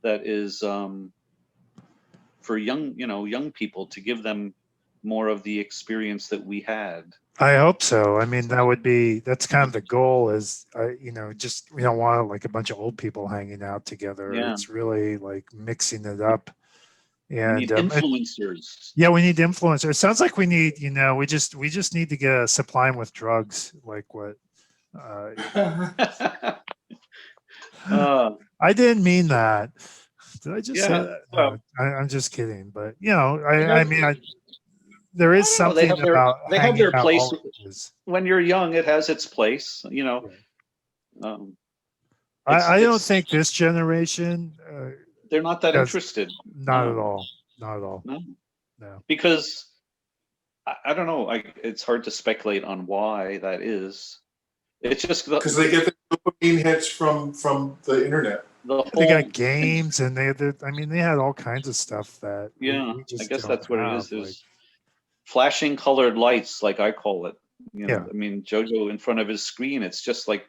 that is for young people, to give them more of the experience that we had. I hope so. I mean, that's kind of the goal, is, you know, just, we don't want like a bunch of old people hanging out together. Yeah, It's really like mixing it up. we need And influencers. yeah, we need influencers. It sounds like we need, you know, we just need to get supply them with drugs, like what. I didn't mean that. Did I just say Yeah, that? well, No, I'm just kidding. But you know, I mean, there is I don't know. They something have their about they have hanging their out place. all ages. When you're young, it has its place. You know, Yeah. um, I don't it's think this generation they're not that does. interested. Not at No, all. Not at all. no, No. because I don't know. It's hard to speculate on why that is. It's just Because they get the dopamine hits from the internet. the They whole. got games, and I mean, they had all kinds of stuff that Yeah, we I just guess don't that's what it have. is. Like, There's flashing colored lights, like I call it. You know, yeah, I mean, Jojo in front of his screen, it's just like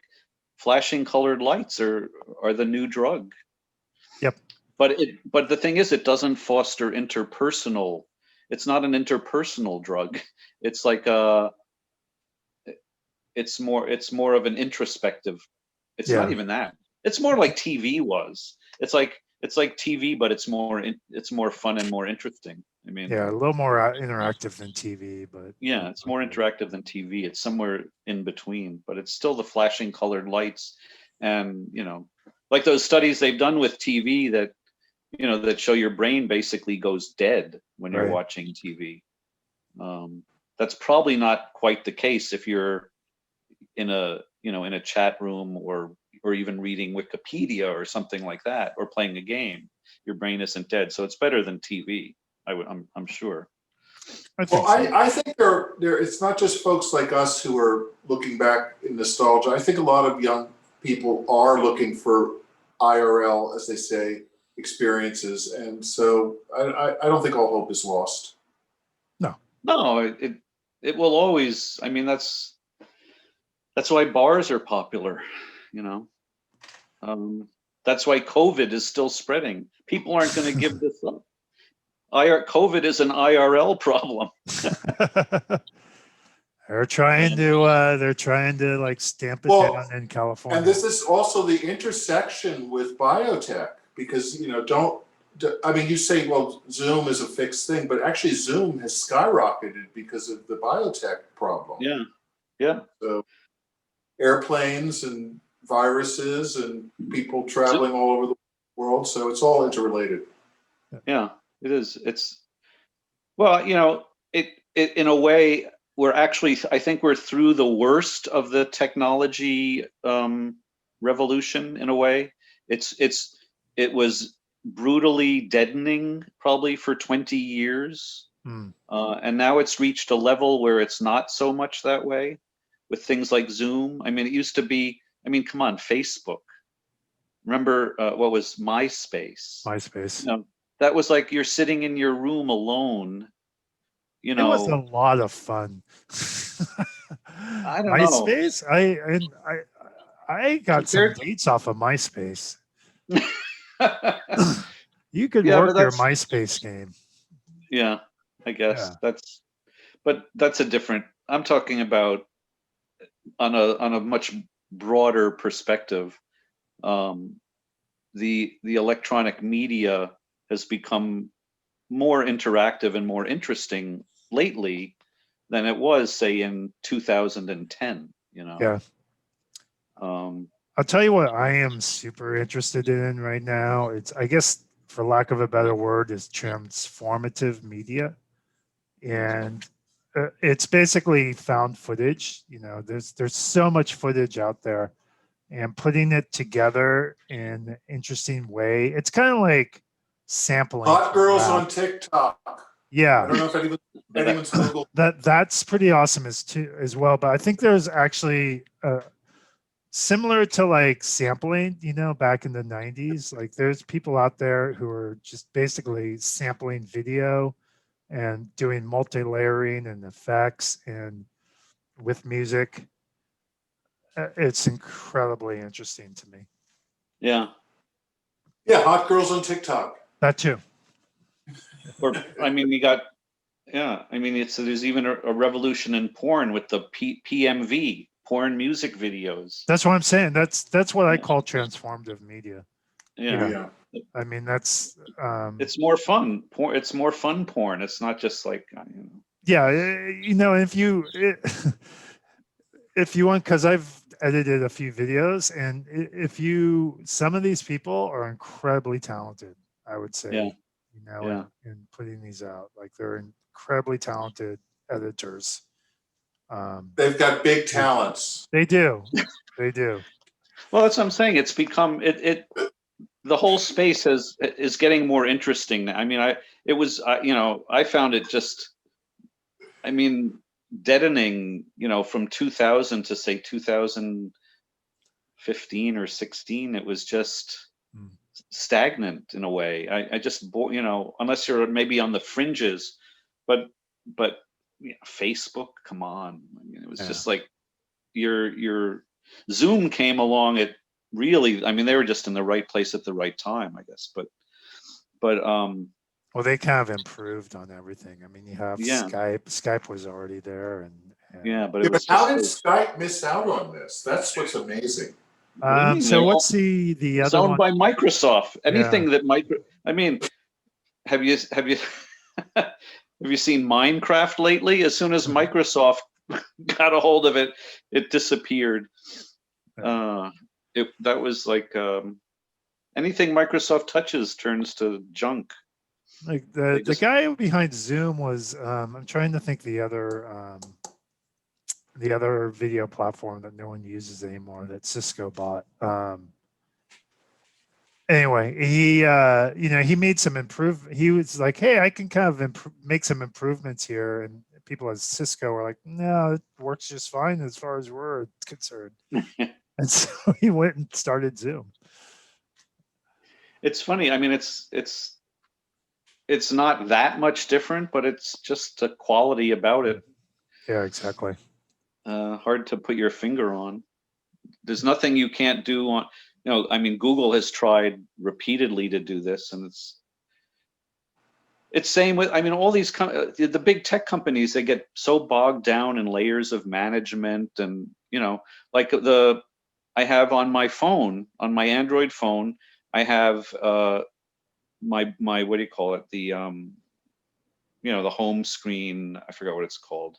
flashing colored lights are the new drug. yep, But the thing is, it doesn't foster interpersonal. It's not an interpersonal drug. It's like it's more of an introspective. It's not yeah, even that. It's more like TV was. It's like TV, but it's more fun and more interesting. I mean, yeah. A little more interactive than TV, but yeah, it's more okay. interactive than TV. It's somewhere in between, but it's still the flashing colored lights, and like those studies they've done with TV that show your brain basically goes dead when you're Right. watching TV. That's probably not quite the case if you're in a chat room, or even reading Wikipedia or something like that, or playing a game. Your brain isn't dead, so it's better than TV. I'm sure. I Well, think so. I think there it's not just folks like us who are looking back in nostalgia. I think a lot of young people are looking for IRL, as they say, experiences, and so I don't think all hope is lost. No, it will always. I mean, that's why bars are popular. You know, that's why COVID is still spreading. People aren't going to give this up. COVID is an IRL problem. They're trying to like stamp it Well, down in California. and this is also the intersection with biotech, because I mean, you say, well, Zoom is a fixed thing, but actually Zoom has skyrocketed because of the biotech problem. Yeah. So airplanes and viruses and people traveling all over the world, so it's all interrelated. Yeah, it is. Well, it in a way, I think we're through the worst of the technology revolution in a way. It was brutally deadening probably for 20 years. And now it's reached a level where it's not so much that way with things like Zoom. I mean, it used to be, come on, Facebook. remember what was MySpace? MySpace. You know, that was like you're sitting in your room alone. You It was a know, lot of fun. I don't know. MySpace. I got some Compared dates off of MySpace. to, You could yeah, but work your that's MySpace game. yeah. I Yeah. guess that's a different. I'm talking about on a much broader perspective. Um, the electronic media has become more interactive and more interesting lately than it was, say, in 2010. You know, Yeah. um, I'll tell you what I am super interested in right now. It's, I guess, for lack of a better word, is transformative media. And it's basically found footage. You know, there's so much footage out there, and putting it together in an interesting way. It's kind of like sampling Hot from girls rap. on TikTok. I Yeah, don't know if anyone's Googled. that's pretty awesome as well. But I think there's actually similar to like sampling, you know, back in the 90s. Like there's people out there who are just basically sampling video and doing multi-layering and effects and with music. It's incredibly interesting to me. yeah. Yeah, hot girls on TikTok. That too. Or I mean, you got yeah. I mean, there's even a revolution in porn with the PMV, porn music videos. That's what I'm saying. That's what I Yeah. call transformative media. Yeah. Yeah. I mean, that's It's more fun. Porn. It's more fun porn. It's not just like you know. yeah. You know, if you want, because I've edited a few videos, and if you, some of these people are incredibly talented, I would say, Yeah. you know, Yeah. in putting these out. Like they're incredibly talented editors. They've got big talents. They do. They do. Well, that's what I'm saying. It's become the whole space is getting more interesting. I mean, you know, I found it just, I mean, deadening, you know, from 2000 to say 2015 or 16, it was just Mm. stagnant in a way. I just, you know, unless you're maybe on the fringes, but you know, Facebook, come on. I mean, it was Yeah. just like your Zoom came along at really, I mean, they were just in the right place at the right time, I guess. But Well, they kind of improved on everything. I mean, you have yeah, Skype. Skype was already there, and yeah, but Yeah, it but was how just did Skype miss out on this? That's what's amazing. what do you mean? so what's the It's other owned one? by Microsoft. Yeah. Anything that I mean, have you have you seen Minecraft lately? As soon as Microsoft got a hold of it, it disappeared. That was like anything Microsoft touches turns to junk. Like They the just guy behind Zoom was I'm trying to think the other video platform that no one uses anymore that Cisco bought. Anyway, he you know, he made some he was like, hey, I can kind of make some improvements here, and people at Cisco were like, no, it works just fine as far as we're concerned. And so he went and started Zoom. It's funny. I mean, it's not that much different, but it's just a quality about it. Yeah, exactly. Hard to put your finger on. There's nothing you can't do on, you know, I mean, Google has tried repeatedly to do this, and it's same with, I mean, all these, the big tech companies, they get so bogged down in layers of management and, you know, like I have on my phone, on my Android phone, I have my, what do you call it? The, you know, the home screen, I forgot what it's called.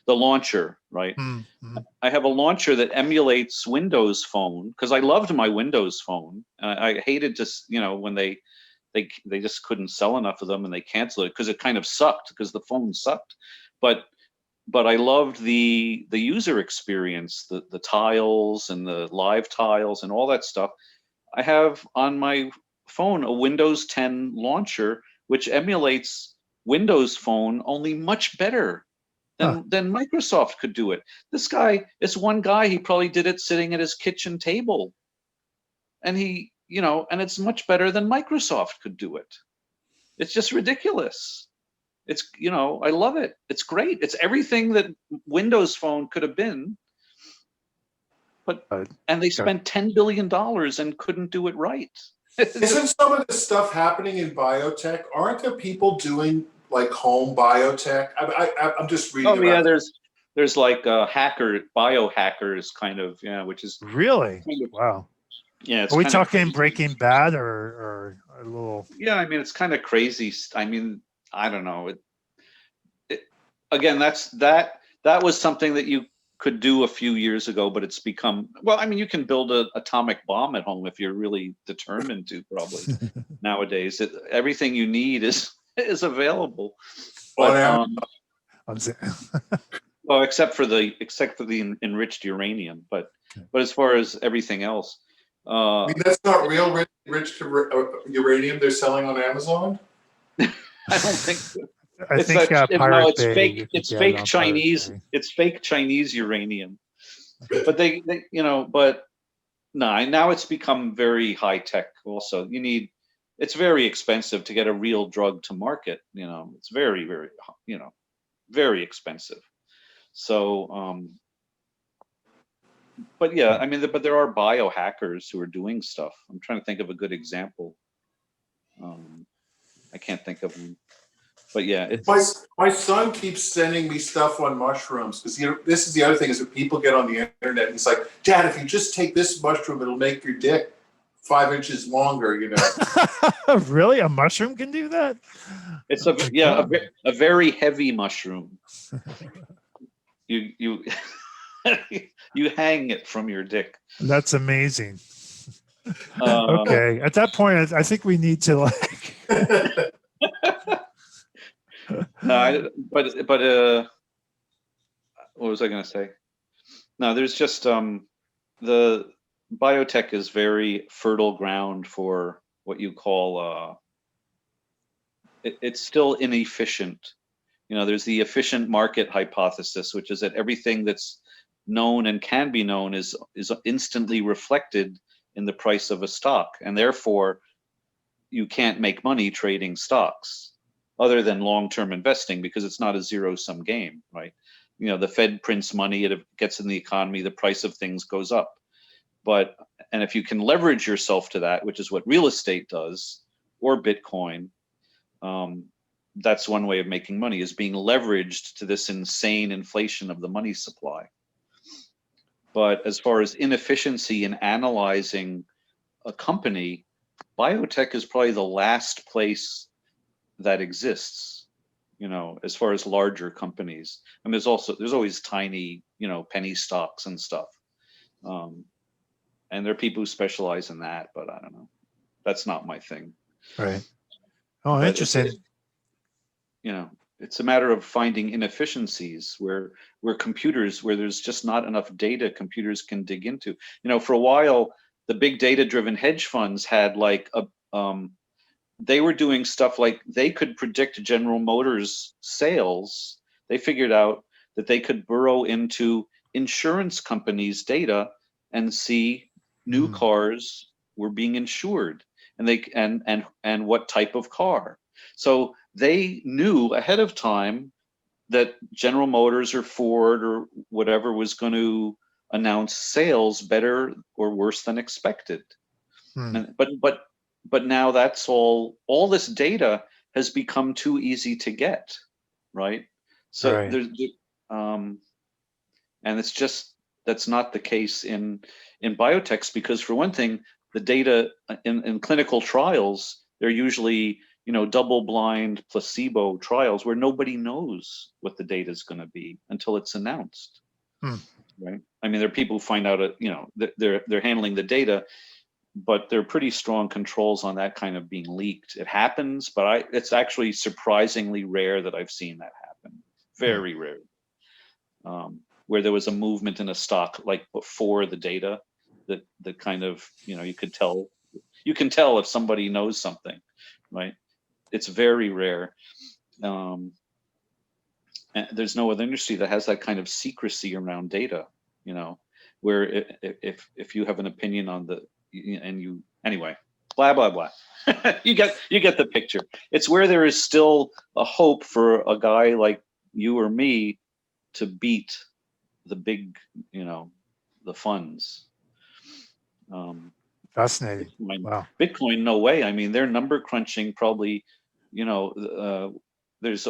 The launcher, right? Mm-hmm. I have a launcher that emulates Windows Phone because I loved my Windows Phone. I hated just, you know, when they just couldn't sell enough of them and they canceled it because it kind of sucked because the phone sucked. But I loved the user experience, the tiles and the live tiles and all that stuff. I have on my phone a Windows 10 launcher which emulates Windows Phone only much better than Microsoft could do it. This guy is one guy, he probably did it sitting at his kitchen table. And he you know, and it's much better than Microsoft could do it. It's just ridiculous. It's, you know, I love it. It's great. It's everything that Windows Phone could have been. But and they spent $10 billion and couldn't do it right. Isn't some of this stuff happening in biotech? Aren't there people doing like home biotech? I'm just reading. Oh yeah, there's like biohackers kind of, yeah, which is really kind of, wow. Yeah, it's are we kind of talking crazy. Breaking Bad or a little? Yeah, I mean it's kind of crazy. I mean, I don't know. Again, that was something that you could do a few years ago, but it's become, well, I mean, you can build an atomic bomb at home if you're really determined to, probably. Nowadays, everything you need is available. But, well, except for the enriched uranium, but as far as everything else, I mean, that's not real enriched uranium they're selling on Amazon. I don't think so. I think it's fake. It's fake Chinese. It's fake Chinese uranium. But they you know, but no, now it's become very high tech. Also, it's very expensive to get a real drug to market. You know, it's very, very, you know, very expensive. So, but yeah, I mean, but there are biohackers who are doing stuff. I'm trying to think of a good example. I can't think of them. But yeah, my son keeps sending me stuff on mushrooms because, you know, this is the other thing is that people get on the internet and it's like, Dad, if you just take this mushroom, it'll make your dick 5 inches longer. You know. Really, a mushroom can do that? It's a very heavy mushroom. You you hang it from your dick. That's amazing. Okay, at that point, I think we need to like. No, but what was I going to say? No, there's just the biotech is very fertile ground for what you call it's still inefficient. You know, there's the efficient market hypothesis, which is that everything that's known and can be known is instantly reflected in the price of a stock, and therefore you can't make money trading stocks other than long-term investing, because it's not a zero-sum game, right? You know, the Fed prints money, it gets in the economy, the price of things goes up. And if you can leverage yourself to that, which is what real estate does, or Bitcoin, that's one way of making money, is being leveraged to this insane inflation of the money supply. But as far as inefficiency in analyzing a company, biotech is probably the last place that exists, you know, as far as larger companies. I mean, there's always tiny, you know, penny stocks and stuff. And there are people who specialize in that, but I don't know. That's not my thing. Right. Oh, but interesting. You know, it's a matter of finding inefficiencies where computers, where there's just not enough data computers can dig into. You know, for a while, the big data-driven hedge funds had like they were doing stuff like they could predict General Motors sales. They figured out that they could burrow into insurance companies' data and see new cars were being insured, and what type of car. So they knew ahead of time that General Motors or Ford or whatever was going to announce sales better or worse than expected. But now that's all this data has become too easy to get, right? So right. There's and it's just, that's not the case in biotechs, because for one thing, the data in clinical trials, they're usually, you know, double-blind placebo trials where nobody knows what the data is going to be until it's announced, right? I mean, there are people who find out, you know, they're handling the data, but there are pretty strong controls on that kind of being leaked. It happens, but it's actually surprisingly rare that I've seen that happen. Very rare. Where there was a movement in a stock like before the data, that kind of, you know, you can tell if somebody knows something, right? It's very rare. And there's no other industry that has that kind of secrecy around data, you know, where if you have an opinion on and Anyway, blah blah blah. You get the picture. It's where there is still a hope for a guy like you or me to beat the big, the funds. Fascinating. Bitcoin, Wow. Bitcoin, no way. I mean, they're number crunching probably. There's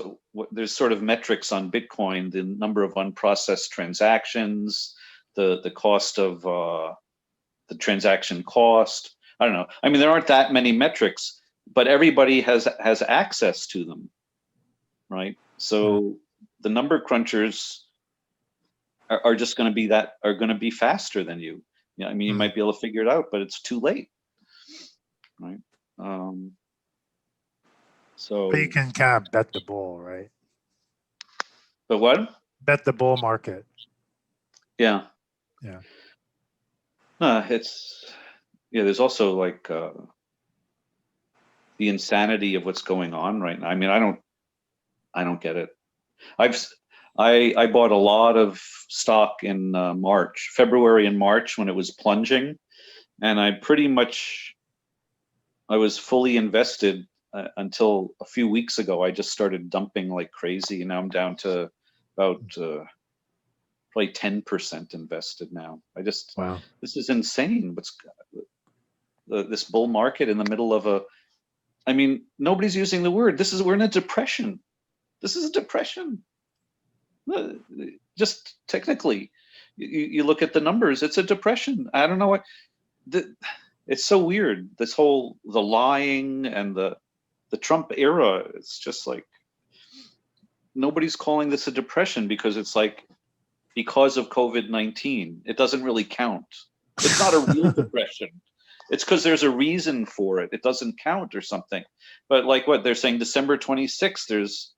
sort of metrics on Bitcoin, the number of unprocessed transactions, the cost of the transaction cost. I don't know. I mean, there aren't that many metrics, but everybody has access to them, right? So the number crunchers are just going to be faster than you. Yeah, I mean, you might be able to figure it out, but it's too late, right? So. But you can kind of bet the bull, right? But what? Bet the bull market. Yeah. Yeah. There's also like the insanity of what's going on right now. I mean, I don't get it. I bought a lot of stock in February and March when it was plunging, and I was fully invested until a few weeks ago. I just started dumping like crazy, and now I'm down to about probably 10% invested now. Wow. This is insane. This bull market in the middle of I mean, nobody's using the word. We're in a depression. This is a depression. Just technically, you look at the numbers, it's a depression. I don't know what, it's so weird. The lying and the Trump era, it's just like, nobody's calling this a depression because it's like, because of COVID-19, it doesn't really count. It's not a real depression. It's because there's a reason for it. It doesn't count or something. But like what they're saying, December 26th, there's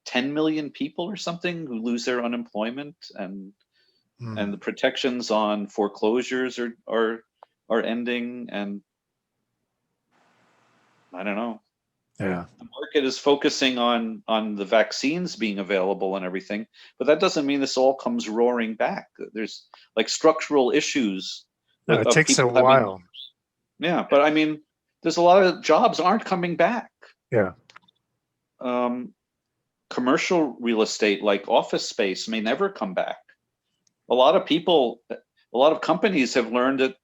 10 million people or something who lose their unemployment, and the protections on foreclosures are ending, and I don't know. Yeah. The market is focusing on the vaccines being available and everything, but that doesn't mean this all comes roaring back. There's like structural issues. No, it takes a while. Yeah, but I mean, there's a lot of jobs aren't coming back. Yeah. Commercial real estate, like office space, may never come back. A lot of companies have learned that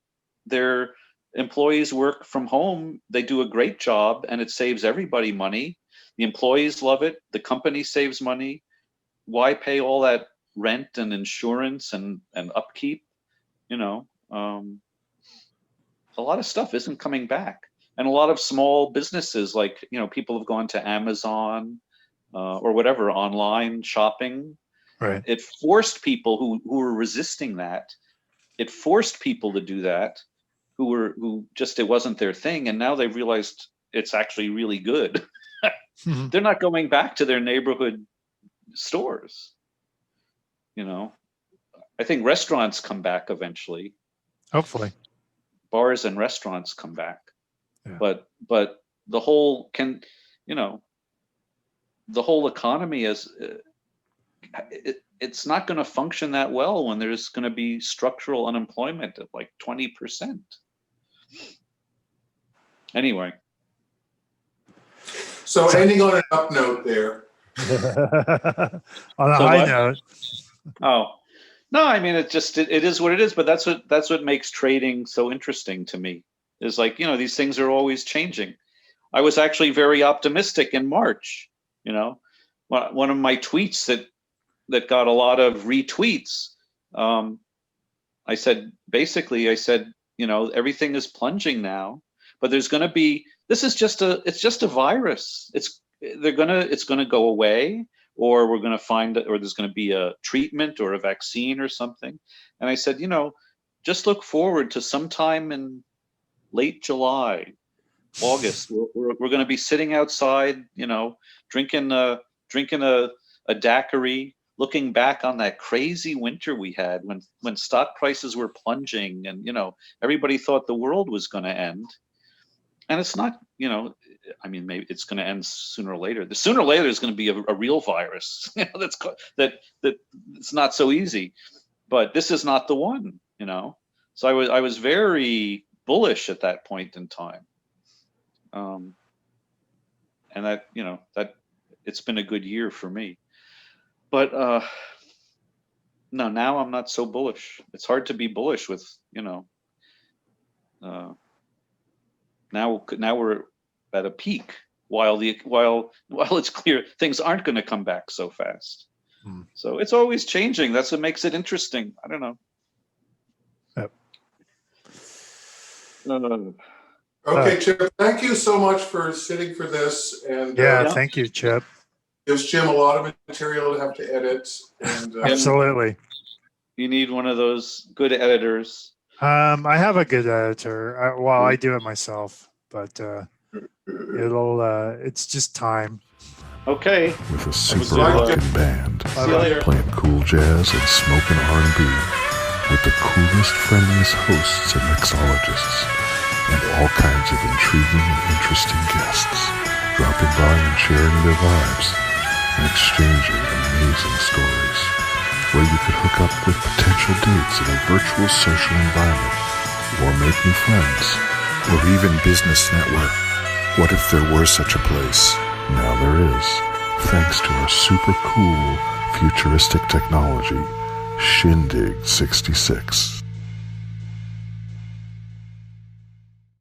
their employees work from home. They do a great job, and it saves everybody money. The employees love it. The company saves money. Why pay all that rent and insurance and upkeep? A lot of stuff isn't coming back, and a lot of small businesses, like people have gone to Amazon or whatever, online shopping. Right. It forced people who were resisting that. It forced people to do that who just, it wasn't their thing, and now they've realized it's actually really good. They're not going back to their neighborhood stores. I think restaurants come back eventually. Hopefully. Bars and restaurants come back. Yeah. But the whole the whole economy is it's not going to function that well when there's going to be structural unemployment of like 20%. Anyway. So ending on an up note there. On a high note. Oh, no, I mean, it is what it is, but that's what makes trading so interesting to me, is like, these things are always changing. I was actually very optimistic in March. One of my tweets that got a lot of retweets. I said, everything is plunging now, but there's going to be, it's just a virus. It's going to go away, or we're going to find, or there's going to be a treatment or a vaccine or something. And I said, just look forward to sometime in late July, August. We're going to be sitting outside, drinking a daiquiri, looking back on that crazy winter we had when stock prices were plunging, and everybody thought the world was going to end. And it's not, I mean, maybe it's going to end sooner or later. Sooner or later, there's going to be a real virus. That it's not so easy. But this is not the one. So I was very bullish at that point in time. And that, that it's been a good year for me. But no, now I'm not so bullish. It's hard to be bullish with, now we're at a peak while it's clear things aren't going to come back so fast. So it's always changing. That's what makes it interesting. I don't know. Yep. Okay, Chip, thank you so much for sitting for this. And thank you, Chip. Gives Jim a lot of material to have to edit. And Absolutely. You need one of those good editors. I have a good editor. I do it myself, but it's just time. Okay. With a super rockin' band, playing cool jazz and smoking R&B, with the coolest, friendliest hosts and mixologists, and all kinds of intriguing and interesting guests, dropping by and sharing their vibes, and exchanging amazing stories, where you could hook up with potential dates in a virtual social environment, or make new friends, or even business network. What if there were such a place? Now there is, thanks to our super cool, futuristic technology, Shindig 66.